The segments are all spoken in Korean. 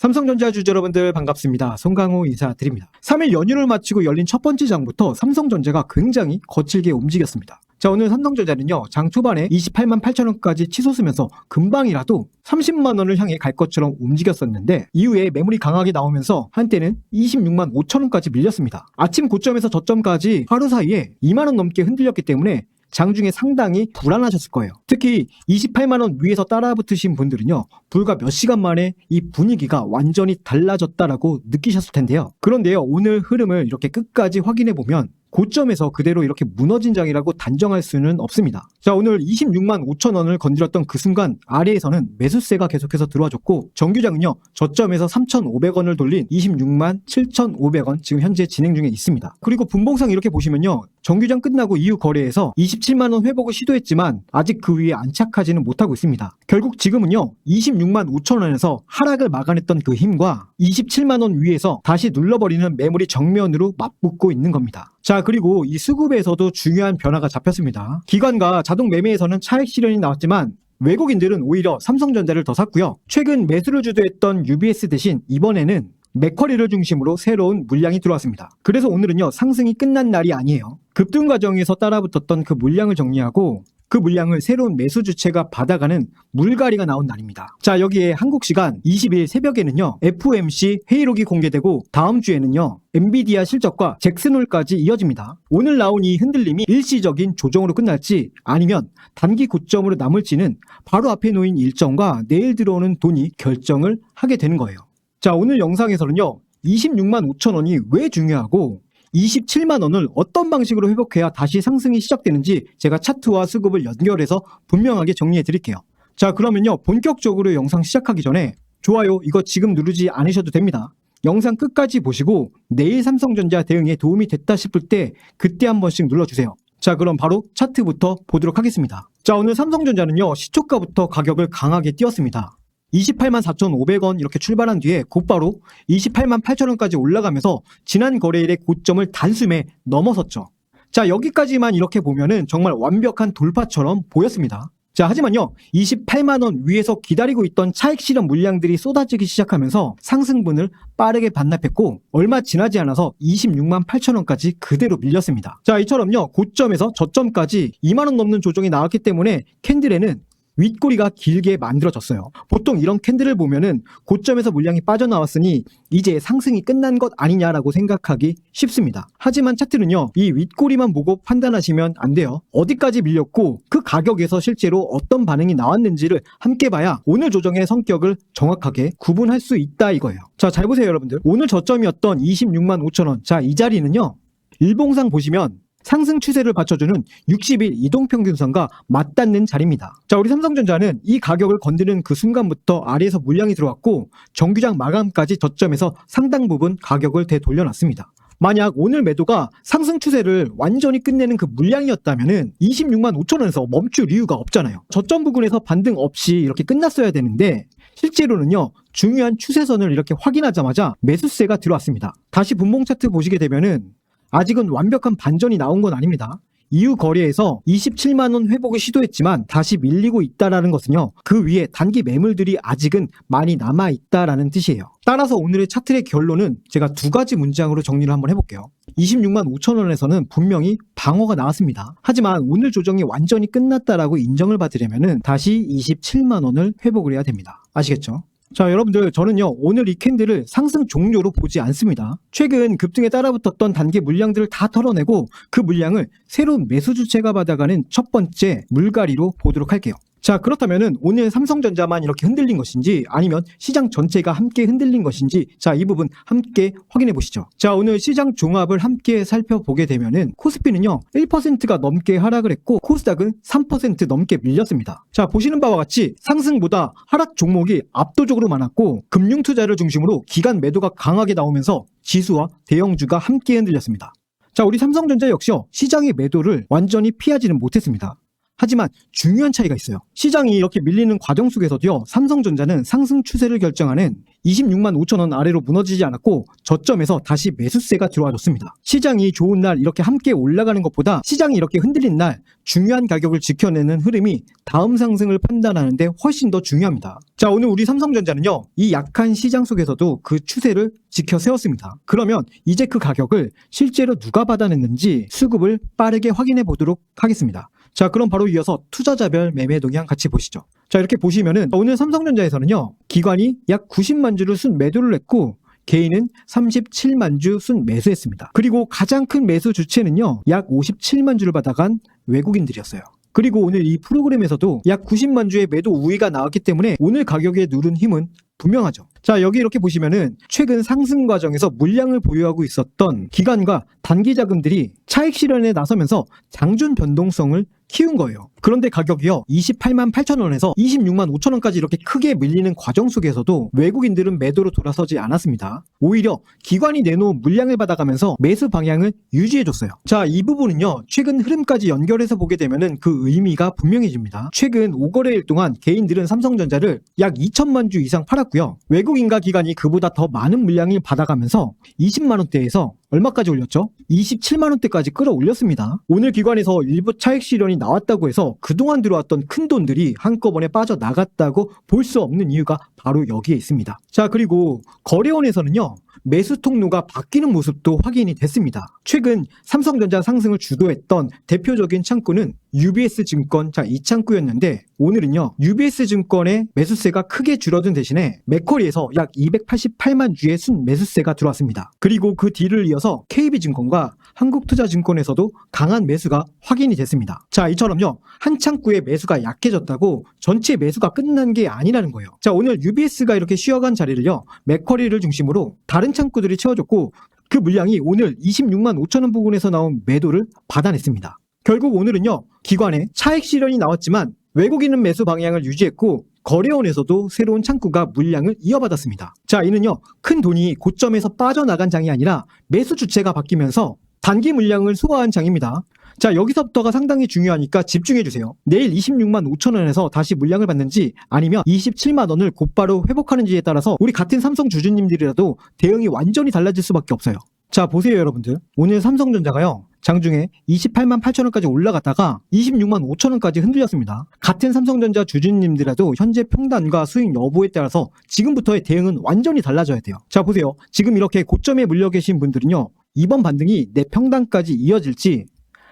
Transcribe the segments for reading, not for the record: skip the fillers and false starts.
삼성전자 주주 여러분들 반갑습니다. 송강호 인사드립니다. 3일 연휴를 마치고 열린 첫 번째 장부터 삼성전자가 굉장히 거칠게 움직였습니다. 자, 오늘 삼성전자는요, 장 초반에 28만 8천 원까지 치솟으면서 금방이라도 30만 원을 향해 갈 것처럼 움직였었는데 이후에 매물이 강하게 나오면서 한때는 26만 5천 원까지 밀렸습니다. 아침 고점에서 저점까지 하루 사이에 2만 원 넘게 흔들렸기 때문에 장중에 상당히 불안하셨을 거예요. 특히 28만 원 위에서 따라붙으신 분들은요, 불과 몇 시간 만에 이 분위기가 완전히 달라졌다라고 느끼셨을 텐데요. 그런데요, 오늘 흐름을 이렇게 끝까지 확인해 보면 고점에서 그대로 이렇게 무너진 장이라고 단정할 수는 없습니다. 자, 오늘 26만 5천 원을 건드렸던 그 순간 아래에서는 매수세가 계속해서 들어와줬고 정규장은요, 저점에서 3,500원을 돌린 26만 7,500원 지금 현재 진행 중에 있습니다. 그리고 분봉상 이렇게 보시면요, 정규장 끝나고 이후 거래에서 27만 원 회복을 시도했지만 아직 그 위에 안착하지는 못하고 있습니다. 결국 지금은요, 26만 5천 원에서 하락을 막아냈던 그 힘과 27만 원 위에서 다시 눌러버리는 매물이 정면으로 맞붙고 있는 겁니다. 자, 그리고 이 수급에서도 중요한 변화가 잡혔습니다. 기관과 자동 매매에서는 차익 실현이 나왔지만 외국인들은 오히려 삼성전자를 더 샀고요. 최근 매수를 주도했던 UBS 대신 이번에는 맥쿼리를 중심으로 새로운 물량이 들어왔습니다. 그래서 오늘은요, 상승이 끝난 날이 아니에요. 급등 과정에서 따라붙었던 그 물량을 정리하고 그 물량을 새로운 매수 주체가 받아가는 물갈이가 나온 날입니다. 자, 여기에 한국 시간 20일 새벽에는요, FOMC 회의록이 공개되고 다음 주에는요, 엔비디아 실적과 잭슨홀까지 이어집니다. 오늘 나온 이 흔들림이 일시적인 조정으로 끝날지 아니면 단기 고점으로 남을지는 바로 앞에 놓인 일정과 내일 들어오는 돈이 결정을 하게 되는 거예요. 자, 오늘 영상에서는요, 26만 5천 원이 왜 중요하고 27만 원을 어떤 방식으로 회복해야 다시 상승이 시작되는지 제가 차트와 수급을 연결해서 분명하게 정리해 드릴게요. 자, 그러면요, 본격적으로 영상 시작하기 전에 좋아요 이거 지금 누르지 않으셔도 됩니다. 영상 끝까지 보시고 내일 삼성전자 대응에 도움이 됐다 싶을 때 그때 한 번씩 눌러주세요. 자, 그럼 바로 차트부터 보도록 하겠습니다. 자, 오늘 삼성전자는요, 시초가부터 가격을 강하게 띄웠습니다. 28만 4,500원 이렇게 출발한 뒤에 곧바로 28만 8천원까지 올라가면서 지난 거래일의 고점을 단숨에 넘어섰죠. 자, 여기까지만 이렇게 보면은 정말 완벽한 돌파처럼 보였습니다. 자, 하지만요, 28만원 위에서 기다리고 있던 차익 실현 물량들이 쏟아지기 시작하면서 상승분을 빠르게 반납했고 얼마 지나지 않아서 26만 8천원까지 그대로 밀렸습니다. 자, 이처럼요, 고점에서 저점까지 2만원 넘는 조정이 나왔기 때문에 캔들에는 윗꼬리가 길게 만들어졌어요. 보통 이런 캔들을 보면은 고점에서 물량이 빠져나왔으니 이제 상승이 끝난 것 아니냐라고 생각하기 쉽습니다. 하지만 차트는요, 이 윗꼬리만 보고 판단하시면 안 돼요. 어디까지 밀렸고 그 가격에서 실제로 어떤 반응이 나왔는지를 함께 봐야 오늘 조정의 성격을 정확하게 구분할 수 있다 이거예요. 자, 잘 보세요 여러분들. 오늘 저점이었던 26만 5천 원. 자, 이 자리는요, 일봉상 보시면 상승 추세를 받쳐주는 60일 이동평균선과 맞닿는 자리입니다. 자, 우리 삼성전자는 이 가격을 건드는 그 순간부터 아래에서 물량이 들어왔고 정규장 마감까지 저점에서 상당 부분 가격을 되돌려놨습니다. 만약 오늘 매도가 상승 추세를 완전히 끝내는 그 물량이었다면은 26만 5천 원에서 멈출 이유가 없잖아요. 저점 부근에서 반등 없이 이렇게 끝났어야 되는데 실제로는요, 중요한 추세선을 이렇게 확인하자마자 매수세가 들어왔습니다. 다시 분봉 차트 보시게 되면은 아직은 완벽한 반전이 나온 건 아닙니다. 이후 거래에서 27만 원 회복을 시도했지만 다시 밀리고 있다는 것은요, 그 위에 단기 매물들이 아직은 많이 남아있다라는 뜻이에요. 따라서 오늘의 차트의 결론은 제가 두 가지 문장으로 정리를 한번 해볼게요. 26만 5천 원에서는 분명히 방어가 나왔습니다. 하지만 오늘 조정이 완전히 끝났다라고 인정을 받으려면 다시 27만 원을 회복을 해야 됩니다. 아시겠죠? 자, 여러분들, 저는요, 오늘 이 캔들을 상승 종료로 보지 않습니다. 최근 급등에 따라붙었던 단기 물량들을 다 털어내고 그 물량을 새로운 매수 주체가 받아가는 첫 번째 물갈이로 보도록 할게요. 자, 그렇다면은 오늘 삼성전자만 이렇게 흔들린 것인지 아니면 시장 전체가 함께 흔들린 것인지, 자, 이 부분 함께 확인해 보시죠. 자, 오늘 시장 종합을 함께 살펴보게 되면은 코스피는요, 1%가 넘게 하락을 했고 코스닥은 3% 넘게 밀렸습니다. 자, 보시는 바와 같이 상승보다 하락 종목이 압도적으로 많았고 금융 투자를 중심으로 기관 매도가 강하게 나오면서 지수와 대형주가 함께 흔들렸습니다. 자, 우리 삼성전자 역시요, 시장의 매도를 완전히 피하지는 못했습니다. 하지만 중요한 차이가 있어요. 시장이 이렇게 밀리는 과정 속에서도요, 삼성전자는 상승 추세를 결정하는 26만 5천 원 아래로 무너지지 않았고 저점에서 다시 매수세가 들어와줬습니다. 시장이 좋은 날 이렇게 함께 올라가는 것보다 시장이 이렇게 흔들린 날 중요한 가격을 지켜내는 흐름이 다음 상승을 판단하는 데 훨씬 더 중요합니다. 자, 오늘 우리 삼성전자는요, 이 약한 시장 속에서도 그 추세를 지켜 세웠습니다. 그러면 이제 그 가격을 실제로 누가 받아냈는지 수급을 빠르게 확인해 보도록 하겠습니다. 자, 그럼 바로 이어서 투자자별 매매 동향 같이 보시죠. 자, 이렇게 보시면은 오늘 삼성전자에서는요, 기관이 약 90만 주를 순 매도를 했고 개인은 37만 주 순 매수했습니다. 그리고 가장 큰 매수 주체는요, 약 57만 주를 받아간 외국인들이었어요. 그리고 오늘 이 프로그램에서도 약 90만 주의 매도 우위가 나왔기 때문에 오늘 가격에 누른 힘은 분명하죠. 자, 여기 이렇게 보시면은 최근 상승 과정에서 물량을 보유하고 있었던 기관과 단기 자금들이 차익 실현에 나서면서 장중 변동성을 키운 거예요. 그런데 가격이요, 28만 8천 원에서 26만 5천 원까지 이렇게 크게 밀리는 과정 속에서도 외국인들은 매도로 돌아서지 않았습니다. 오히려 기관이 내놓은 물량을 받아가면서 매수 방향을 유지해줬어요. 자, 이 부분은요, 최근 흐름까지 연결해서 보게 되면은 그 의미가 분명해집니다. 최근 5거래일 동안 개인들은 삼성전자를 약 2천만 주 이상 팔았고요. 외국인과 기관이 그보다 더 많은 물량을 받아가면서 20만 원대에서 얼마까지 올렸죠? 27만 원대까지 끌어올렸습니다. 오늘 기관에서 일부 차익 실현이 나왔다고 해서 그동안 들어왔던 큰 돈들이 한꺼번에 빠져나갔다고 볼 수 없는 이유가 바로 여기에 있습니다. 자, 그리고 거래원에서는요, 매수 통로가 바뀌는 모습도 확인이 됐습니다. 최근 삼성전자 상승을 주도했던 대표적인 창구는 UBS증권, 이 창구였는데 오늘은요, UBS증권의 매수세가 크게 줄어든 대신에 맥쿼리에서 약 288만 주의 순 매수세가 들어왔습니다. 그리고 그 뒤를 이어서 KB증권과 한국투자증권에서도 강한 매수가 확인이 됐습니다. 자, 이처럼요, 한 창구의 매수가 약해졌다고 전체 매수가 끝난 게 아니라는 거예요. 자, 오늘 UBS가 이렇게 쉬어간 자리를요, 맥쿼리를 중심으로 다른 창구들이 채워줬고 그 물량이 오늘 26만 5천 원 부근에서 나온 매도를 받아냈습니다. 결국 오늘은요, 기관에 차익 실현이 나왔지만 외국인은 매수 방향을 유지했고 거래원에서도 새로운 창구가 물량을 이어받았습니다. 자, 이는요, 큰 돈이 고점에서 빠져나간 장이 아니라 매수 주체가 바뀌면서 단기 물량을 소화한 장입니다. 자, 여기서부터가 상당히 중요하니까 집중해주세요. 내일 26만 5천 원에서 다시 물량을 받는지 아니면 27만 원을 곧바로 회복하는지에 따라서 우리 같은 삼성 주주님들이라도 대응이 완전히 달라질 수밖에 없어요. 자, 보세요 여러분들. 오늘 삼성전자가요, 장중에 28만 8천 원까지 올라갔다가 26만 5천 원까지 흔들렸습니다. 같은 삼성전자 주주님들이라도 현재 평단과 수익 여부에 따라서 지금부터의 대응은 완전히 달라져야 돼요. 자, 보세요. 지금 이렇게 고점에 물려 계신 분들은요, 이번 반등이 내 평단까지 이어질지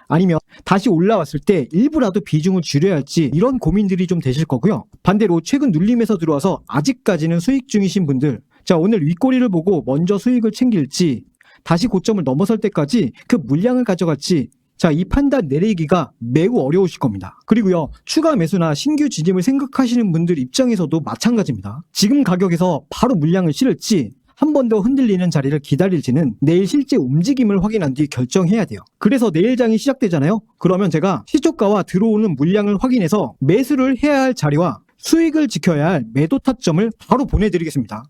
아니면 다시 올라왔을 때 일부라도 비중을 줄여야 할지 이런 고민들이 좀 되실 거고요. 반대로 최근 눌림에서 들어와서 아직까지는 수익 중이신 분들, 자, 오늘 윗꼬리를 보고 먼저 수익을 챙길지 다시 고점을 넘어설 때까지 그 물량을 가져갈지, 자, 이 판단 내리기가 매우 어려우실 겁니다. 그리고요, 추가 매수나 신규 진입을 생각하시는 분들 입장에서도 마찬가지입니다. 지금 가격에서 바로 물량을 실을지 한 번 더 흔들리는 자리를 기다릴지는 내일 실제 움직임을 확인한 뒤 결정해야 돼요. 그래서 내일장이 시작되잖아요. 그러면 제가 시초가와 들어오는 물량을 확인해서 매수를 해야 할 자리와 수익을 지켜야 할 매도 타점을 바로 보내드리겠습니다.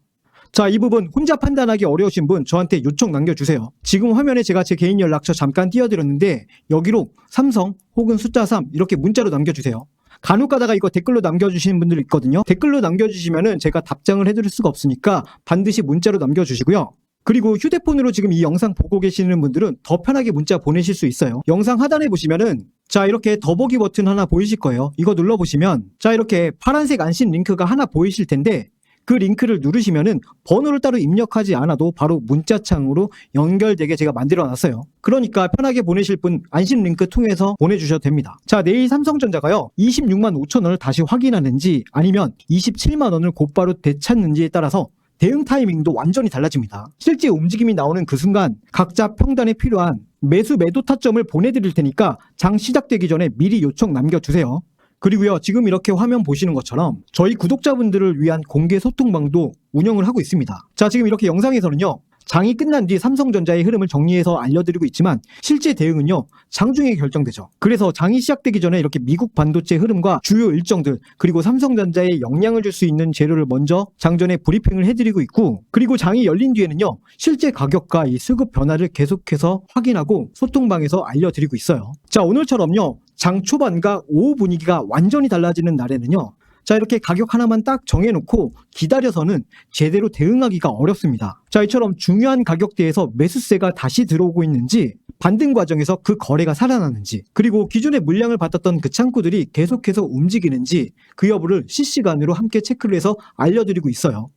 자, 이 부분 혼자 판단하기 어려우신 분 저한테 요청 남겨주세요. 지금 화면에 제가 제 개인 연락처 잠깐 띄워드렸는데 여기로 삼성 혹은 숫자 3 이렇게 문자로 남겨주세요. 간혹 가다가 이거 댓글로 남겨주시는 분들 있거든요. 댓글로 남겨주시면은 제가 답장을 해드릴 수가 없으니까 반드시 문자로 남겨주시고요. 그리고 휴대폰으로 지금 이 영상 보고 계시는 분들은 더 편하게 문자 보내실 수 있어요. 영상 하단에 보시면은 자, 이렇게 더보기 버튼 하나 보이실 거예요. 이거 눌러보시면 자, 이렇게 파란색 안심 링크가 하나 보이실 텐데 그 링크를 누르시면은 번호를 따로 입력하지 않아도 바로 문자창으로 연결되게 제가 만들어 놨어요. 그러니까 편하게 보내실 분 안심 링크 통해서 보내주셔도 됩니다. 자, 내일 삼성전자가요, 26만 5천 원을 다시 확인하는지 아니면 27만 원을 곧바로 되찾는지에 따라서 대응 타이밍도 완전히 달라집니다. 실제 움직임이 나오는 그 순간 각자 평단에 필요한 매수 매도 타점을 보내드릴 테니까 장 시작되기 전에 미리 요청 남겨주세요. 그리고요, 지금 이렇게 화면 보시는 것처럼 저희 구독자분들을 위한 공개 소통방도 운영을 하고 있습니다. 자, 지금 이렇게 영상에서는요, 장이 끝난 뒤 삼성전자의 흐름을 정리해서 알려드리고 있지만 실제 대응은요, 장중에 결정되죠. 그래서 장이 시작되기 전에 이렇게 미국 반도체 흐름과 주요 일정들, 그리고 삼성전자에 영향을 줄 수 있는 재료를 먼저 장전에 브리핑을 해드리고 있고, 그리고 장이 열린 뒤에는요, 실제 가격과 이 수급 변화를 계속해서 확인하고 소통방에서 알려드리고 있어요. 자, 오늘처럼요, 장 초반과 오후 분위기가 완전히 달라지는 날에는요, 자, 이렇게 가격 하나만 딱 정해놓고 기다려서는 제대로 대응하기가 어렵습니다. 자, 이처럼 중요한 가격대에서 매수세가 다시 들어오고 있는지, 반등 과정에서 그 거래가 살아나는지, 그리고 기존에 물량을 받았던 그 창구들이 계속해서 움직이는지 그 여부를 실시간으로 함께 체크를 해서 알려드리고 있어요.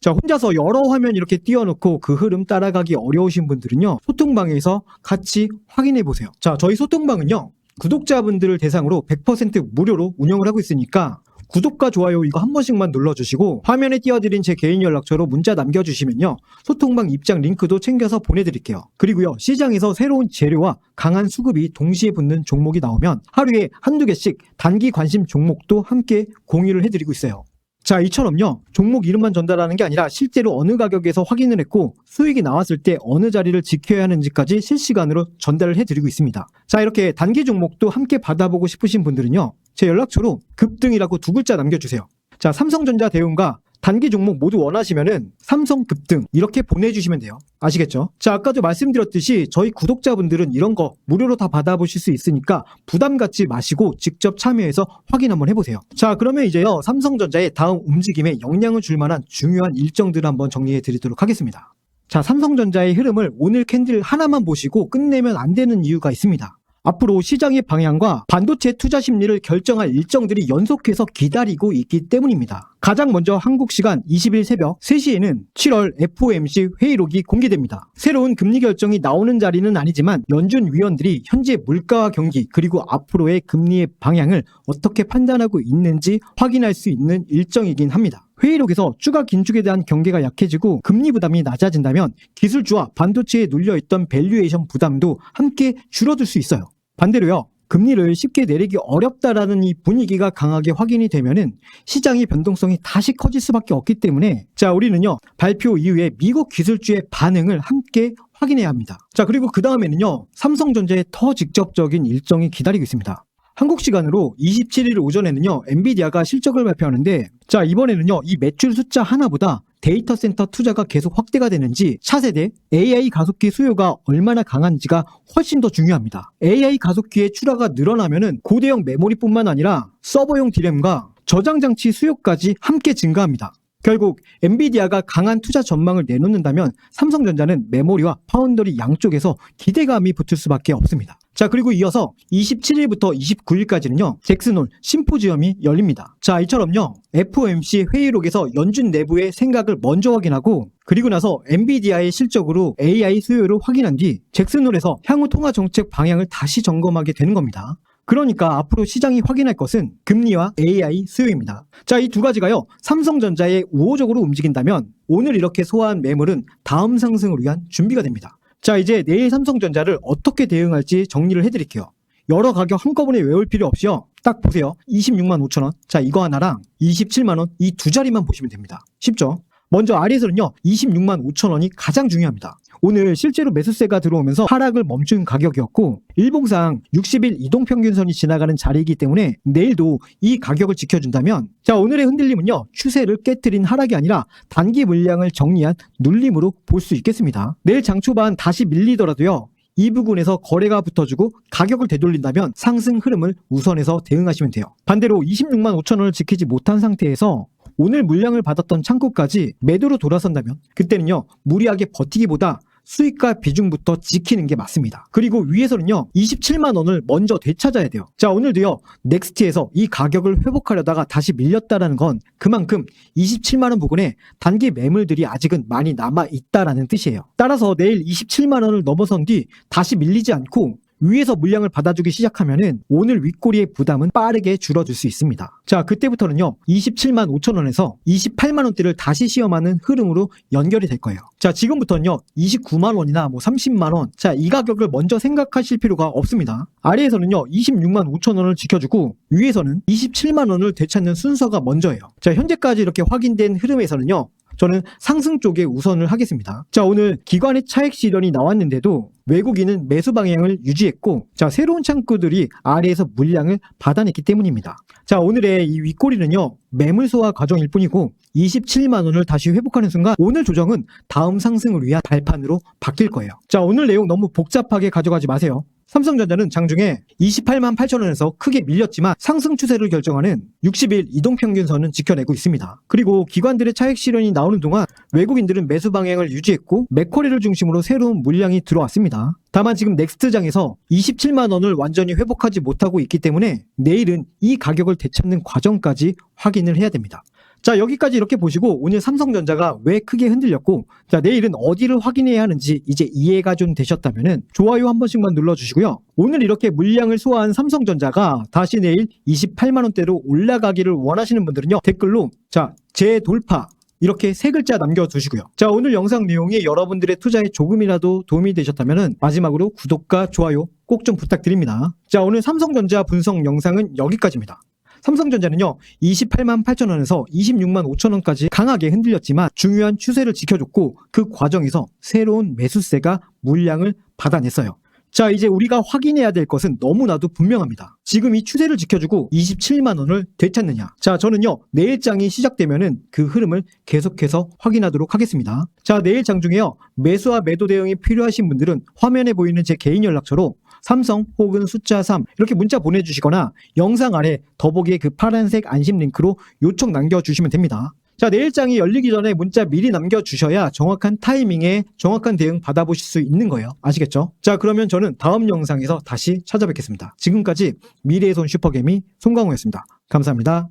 자, 혼자서 여러 화면 이렇게 띄워놓고 그 흐름 따라가기 어려우신 분들은요, 소통방에서 같이 확인해 보세요. 자, 저희 소통방은요, 구독자분들을 대상으로 100% 무료로 운영을 하고 있으니까 구독과 좋아요 이거 한 번씩만 눌러주시고, 화면에 띄워드린 제 개인 연락처로 문자 남겨주시면요, 소통방 입장 링크도 챙겨서 보내드릴게요. 그리고요, 시장에서 새로운 재료와 강한 수급이 동시에 붙는 종목이 나오면 하루에 한두 개씩 단기 관심 종목도 함께 공유를 해드리고 있어요. 자, 이처럼요, 종목 이름만 전달하는 게 아니라 실제로 어느 가격에서 확인을 했고 수익이 나왔을 때 어느 자리를 지켜야 하는지까지 실시간으로 전달을 해드리고 있습니다. 자, 이렇게 단기 종목도 함께 받아보고 싶으신 분들은요, 제 연락처로 급등이라고 두 글자 남겨주세요. 자, 삼성전자 대응과 단기 종목 모두 원하시면은 삼성 급등 이렇게 보내주시면 돼요. 아시겠죠? 자, 아까도 말씀드렸듯이 저희 구독자분들은 이런 거 무료로 다 받아보실 수 있으니까 부담 갖지 마시고 직접 참여해서 확인 한번 해보세요. 자, 그러면 이제요, 삼성전자의 다음 움직임에 영향을 줄 만한 중요한 일정들을 한번 정리해 드리도록 하겠습니다. 자, 삼성전자의 흐름을 오늘 캔들 하나만 보시고 끝내면 안 되는 이유가 있습니다. 앞으로 시장의 방향과 반도체 투자 심리를 결정할 일정들이 연속해서 기다리고 있기 때문입니다. 가장 먼저 한국 시간 20일 새벽 3시에는 7월 FOMC 회의록이 공개됩니다. 새로운 금리 결정이 나오는 자리는 아니지만 연준 위원들이 현재 물가와 경기 그리고 앞으로의 금리의 방향을 어떻게 판단하고 있는지 확인할 수 있는 일정이긴 합니다. 회의록에서 추가 긴축에 대한 경계가 약해지고 금리 부담이 낮아진다면 기술주와 반도체에 눌려있던 밸류에이션 부담도 함께 줄어들 수 있어요. 반대로요, 금리를 쉽게 내리기 어렵다라는 이 분위기가 강하게 확인이 되면은 시장의 변동성이 다시 커질 수밖에 없기 때문에, 자, 우리는요, 발표 이후에 미국 기술주의 반응을 함께 확인해야 합니다. 자, 그리고 그 다음에는요, 삼성전자의 더 직접적인 일정이 기다리고 있습니다. 한국 시간으로 27일 오전에는요, 엔비디아가 실적을 발표하는데, 자, 이번에는요, 이 매출 숫자 하나보다 데이터 센터 투자가 계속 확대가 되는지, 차세대 AI 가속기 수요가 얼마나 강한지가 훨씬 더 중요합니다. AI 가속기의 출하가 늘어나면은 고대형 메모리뿐만 아니라 서버용 디램과 저장장치 수요까지 함께 증가합니다. 결국 엔비디아가 강한 투자 전망을 내놓는다면 삼성전자는 메모리와 파운더리 양쪽에서 기대감이 붙을 수밖에 없습니다. 자, 그리고 이어서 27일부터 29일까지는요, 잭슨홀 심포지엄이 열립니다. 자, 이처럼요, FOMC 회의록에서 연준 내부의 생각을 먼저 확인하고, 그리고 나서 엔비디아의 실적으로 AI 수요를 확인한 뒤 잭슨홀에서 향후 통화 정책 방향을 다시 점검하게 되는 겁니다. 그러니까 앞으로 시장이 확인할 것은 금리와 AI 수요입니다. 자, 이 두 가지가요, 삼성전자에 우호적으로 움직인다면 오늘 이렇게 소화한 매물은 다음 상승을 위한 준비가 됩니다. 자, 이제 내일 삼성전자를 어떻게 대응할지 정리를 해드릴게요. 여러 가격 한꺼번에 외울 필요 없이요, 딱 보세요. 26만 5천 원. 자, 이거 하나랑 27만 원, 이 두 자리만 보시면 됩니다. 쉽죠? 먼저 아래에서는요, 26만 5천 원이 가장 중요합니다. 오늘 실제로 매수세가 들어오면서 하락을 멈춘 가격이었고, 일봉상 60일 이동평균선이 지나가는 자리이기 때문에 내일도 이 가격을 지켜준다면, 자, 오늘의 흔들림은요, 추세를 깨트린 하락이 아니라 단기 물량을 정리한 눌림으로 볼 수 있겠습니다. 내일 장 초반 다시 밀리더라도요, 이 부분에서 거래가 붙어주고 가격을 되돌린다면 상승 흐름을 우선해서 대응하시면 돼요. 반대로 26만 5천 원을 지키지 못한 상태에서 오늘 물량을 받았던 창고까지 매도로 돌아선다면 그때는요, 무리하게 버티기보다 수익과 비중부터 지키는 게 맞습니다. 그리고 위에서는요, 27만 원을 먼저 되찾아야 돼요. 자, 오늘도요, 넥스트에서 이 가격을 회복하려다가 다시 밀렸다라는 건 그만큼 27만 원 부근에 단기 매물들이 아직은 많이 남아있다라는 뜻이에요. 따라서 내일 27만 원을 넘어선 뒤 다시 밀리지 않고 위에서 물량을 받아주기 시작하면은 오늘 윗꼬리의 부담은 빠르게 줄어들 수 있습니다. 자, 그때부터는요, 27만 5천 원에서 28만 원대를 다시 시험하는 흐름으로 연결이 될 거예요. 자, 지금부터는요, 29만 원이나 30만 원, 자, 이 가격을 먼저 생각하실 필요가 없습니다. 아래에서는요, 26만 5천 원을 지켜주고 위에서는 27만 원을 되찾는 순서가 먼저예요. 자, 현재까지 이렇게 확인된 흐름에서는요, 저는 상승 쪽에 우선을 하겠습니다. 자, 오늘 기관의 차익 실현이 나왔는데도 외국인은 매수 방향을 유지했고, 자, 새로운 창구들이 아래에서 물량을 받아냈기 때문입니다. 자, 오늘의 이 윗꼬리는요, 매물 소화 과정일 뿐이고 27만 원을 다시 회복하는 순간 오늘 조정은 다음 상승을 위한 발판으로 바뀔 거예요. 자, 오늘 내용 너무 복잡하게 가져가지 마세요. 삼성전자는 장중에 28만 8천 원에서 크게 밀렸지만 상승 추세를 결정하는 60일 이동평균선은 지켜내고 있습니다. 그리고 기관들의 차익 실현이 나오는 동안 외국인들은 매수 방향을 유지했고 맥쿼리를 중심으로 새로운 물량이 들어왔습니다. 다만 지금 넥스트장에서 27만 원을 완전히 회복하지 못하고 있기 때문에 내일은 이 가격을 되찾는 과정까지 확인을 해야 됩니다. 자, 여기까지 이렇게 보시고 오늘 삼성전자가 왜 크게 흔들렸고, 자, 내일은 어디를 확인해야 하는지 이제 이해가 좀 되셨다면은 좋아요 한 번씩만 눌러주시고요. 오늘 이렇게 물량을 소화한 삼성전자가 다시 내일 28만 원대로 올라가기를 원하시는 분들은요, 댓글로 자, 재돌파 이렇게 세 글자 남겨두시고요. 자, 오늘 영상 내용이 여러분들의 투자에 조금이라도 도움이 되셨다면 마지막으로 구독과 좋아요 꼭 좀 부탁드립니다. 자, 오늘 삼성전자 분석 영상은 여기까지입니다. 삼성전자는요 28만 8천 원에서 26만 5천 원까지 강하게 흔들렸지만 중요한 추세를 지켜줬고 그 과정에서 새로운 매수세가 물량을 받아냈어요. 자, 이제 우리가 확인해야 될 것은 너무나도 분명합니다. 지금 이 추세를 지켜주고 27만 원을 되찾느냐. 자, 저는요 내일장이 시작되면은 그 흐름을 계속해서 확인하도록 하겠습니다. 자, 내일 장중에요 매수와 매도 대응이 필요하신 분들은 화면에 보이는 제 개인 연락처로 삼성 혹은 숫자 3 이렇게 문자 보내주시거나 영상 아래 더보기에 그 파란색 안심 링크로 요청 남겨주시면 됩니다. 자, 내일장이 열리기 전에 문자 미리 남겨주셔야 정확한 타이밍에 정확한 대응 받아보실 수 있는 거예요. 아시겠죠? 자, 그러면 저는 다음 영상에서 다시 찾아뵙겠습니다. 지금까지 미래의 손 슈퍼개미 송강호였습니다. 감사합니다.